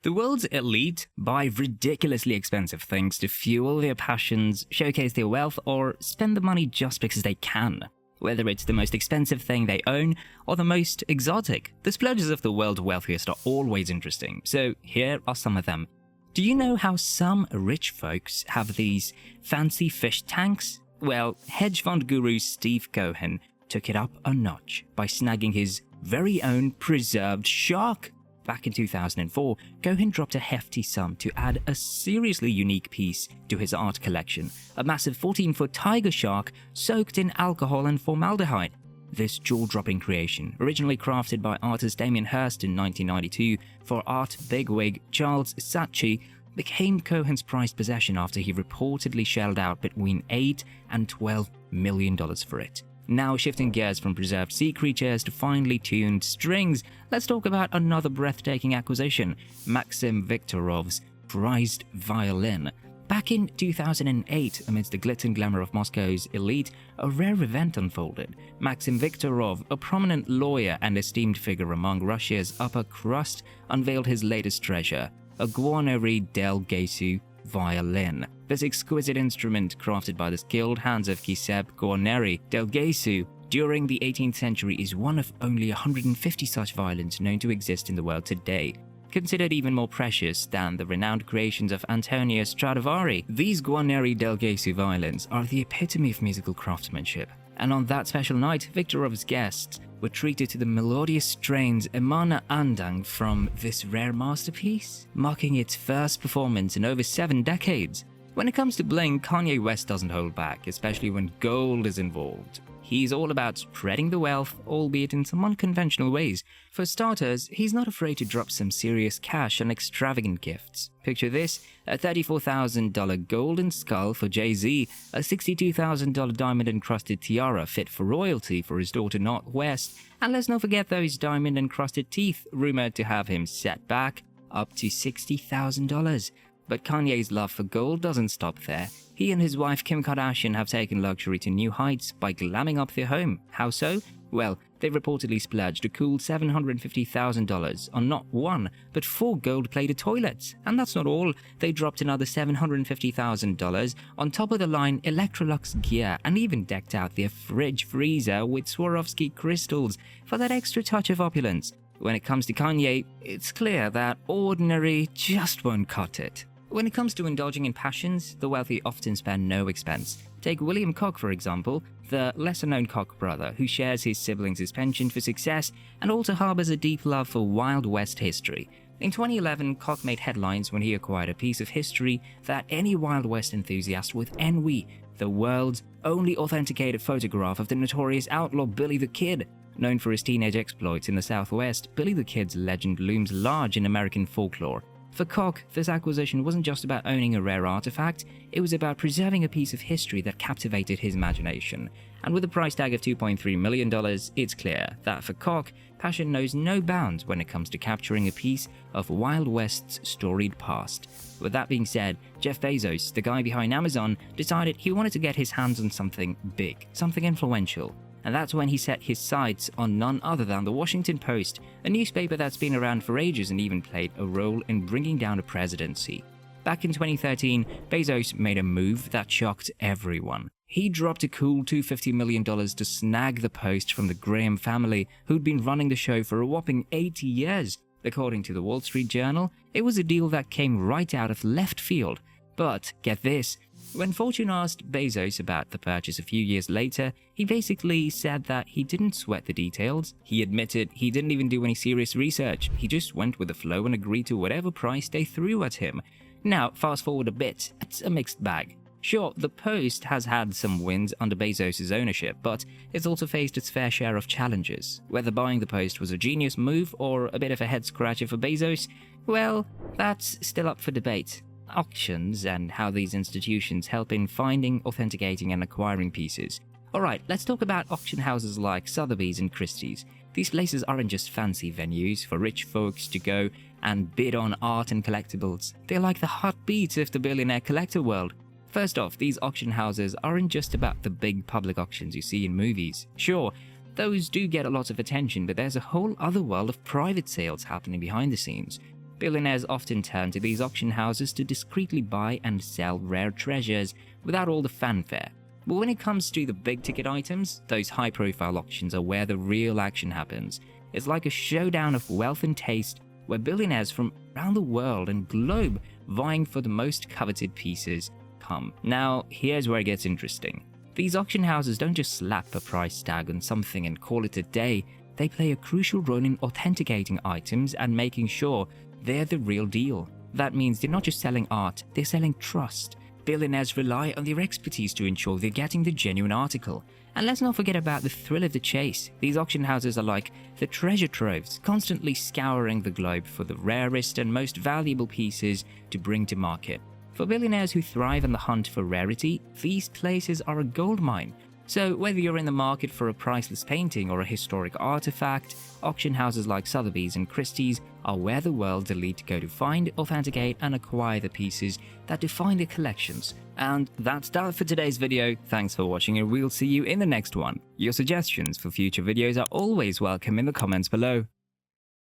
The world's elite buy ridiculously expensive things to fuel their passions, showcase their wealth, or spend the money just because they can. Whether it's the most expensive thing they own or the most exotic, the splurges of the world's wealthiest are always interesting, so here are some of them. Do you know how some rich folks have these fancy fish tanks? Well, hedge fund guru Steve Cohen took it up a notch by snagging his very own preserved shark. Back in 2004, Cohen dropped a hefty sum to add a seriously unique piece to his art collection, a massive 14-foot tiger shark soaked in alcohol and formaldehyde. This jaw-dropping creation, originally crafted by artist Damien Hirst in 1992 for art bigwig Charles Saatchi, became Cohen's prized possession after he reportedly shelled out between $8 and $12 million for it. Now shifting gears from preserved sea creatures to finely tuned strings, let's talk about another breathtaking acquisition, Maxim Viktorov's prized violin. Back in 2008, amidst the glitz and glamour of Moscow's elite, a rare event unfolded. Maxim Viktorov, a prominent lawyer and esteemed figure among Russia's upper crust, unveiled his latest treasure, a Guarneri del Gesù violin. This exquisite instrument, crafted by the skilled hands of Giuseppe Guarneri del Gesù during the 18th century, is one of only 150 such violins known to exist in the world today. Considered even more precious than the renowned creations of Antonio Stradivari, these Guarneri del Gesù violins are the epitome of musical craftsmanship. And on that special night, Viktorov's guests were treated to the melodious strains Emana Andang from this rare masterpiece, marking its first performance in over 7 decades. When it comes to bling, Kanye West doesn't hold back, especially when gold is involved. He's all about spreading the wealth, albeit in some unconventional ways. For starters, he's not afraid to drop some serious cash on extravagant gifts. Picture this, a $34,000 golden skull for Jay-Z, a $62,000 diamond-encrusted tiara fit for royalty for his daughter Northwest, and let's not forget those diamond-encrusted teeth rumored to have him set back up to $60,000. But Kanye's love for gold doesn't stop there. He and his wife Kim Kardashian have taken luxury to new heights by glamming up their home. How so? Well, they reportedly splurged a cool $750,000 on not one, but 4 gold-plated toilets. And that's not all. They dropped another $750,000 on top-of-the-line Electrolux gear and even decked out their fridge freezer with Swarovski crystals for that extra touch of opulence. When it comes to Kanye, it's clear that ordinary just won't cut it. When it comes to indulging in passions, the wealthy often spare no expense. Take William Koch, for example, the lesser-known Koch brother who shares his siblings' penchant for success and also harbors a deep love for Wild West history. In 2011, Koch made headlines when he acquired a piece of history that any Wild West enthusiast would envy, the world's only authenticated photograph of the notorious outlaw Billy the Kid. Known for his teenage exploits in the Southwest, Billy the Kid's legend looms large in American folklore. For Koch, this acquisition wasn't just about owning a rare artifact, it was about preserving a piece of history that captivated his imagination. And with a price tag of $2.3 million, it's clear that for Koch, passion knows no bounds when it comes to capturing a piece of Wild West's storied past. With that being said, Jeff Bezos, the guy behind Amazon, decided he wanted to get his hands on something big, something influential. And that's when he set his sights on none other than the Washington Post, a newspaper that's been around for ages and even played a role in bringing down a presidency. Back in 2013, Bezos made a move that shocked everyone. He dropped a cool $250 million to snag the Post from the Graham family, who'd been running the show for a whopping 80 years. According to the Wall Street Journal, it was a deal that came right out of left field. But, get this, when Fortune asked Bezos about the purchase a few years later, he basically said that he didn't sweat the details. He admitted he didn't even do any serious research, he just went with the flow and agreed to whatever price they threw at him. Now, fast forward a bit, it's a mixed bag. Sure, the Post has had some wins under Bezos' ownership, but it's also faced its fair share of challenges. Whether buying the Post was a genius move or a bit of a head-scratcher for Bezos, well, that's still up for debate. Auctions and how these institutions help in finding, authenticating and acquiring pieces. Alright, let's talk about auction houses like Sotheby's and Christie's. These places aren't just fancy venues for rich folks to go and bid on art and collectibles. They're like the heartbeat of the billionaire collector world. First off, these auction houses aren't just about the big public auctions you see in movies. Sure, those do get a lot of attention, but there's a whole other world of private sales happening behind the scenes. Billionaires often turn to these auction houses to discreetly buy and sell rare treasures without all the fanfare. But when it comes to the big-ticket items, those high-profile auctions are where the real action happens. It's like a showdown of wealth and taste, where billionaires from around the world and globe vying for the most coveted pieces come. Now, here's where it gets interesting. These auction houses don't just slap a price tag on something and call it a day. They play a crucial role in authenticating items and making sure they're the real deal. That means they're not just selling art, they're selling trust. Billionaires rely on their expertise to ensure they're getting the genuine article. And let's not forget about the thrill of the chase. These auction houses are like the treasure troves, constantly scouring the globe for the rarest and most valuable pieces to bring to market. For billionaires who thrive on the hunt for rarity, these places are a goldmine. So whether you're in the market for a priceless painting or a historic artifact, auction houses like Sotheby's and Christie's are where the world's elite go to find, authenticate, and acquire the pieces that define their collections. And that's that for today's video. Thanks for watching, and we'll see you in the next one. Your suggestions for future videos are always welcome in the comments below.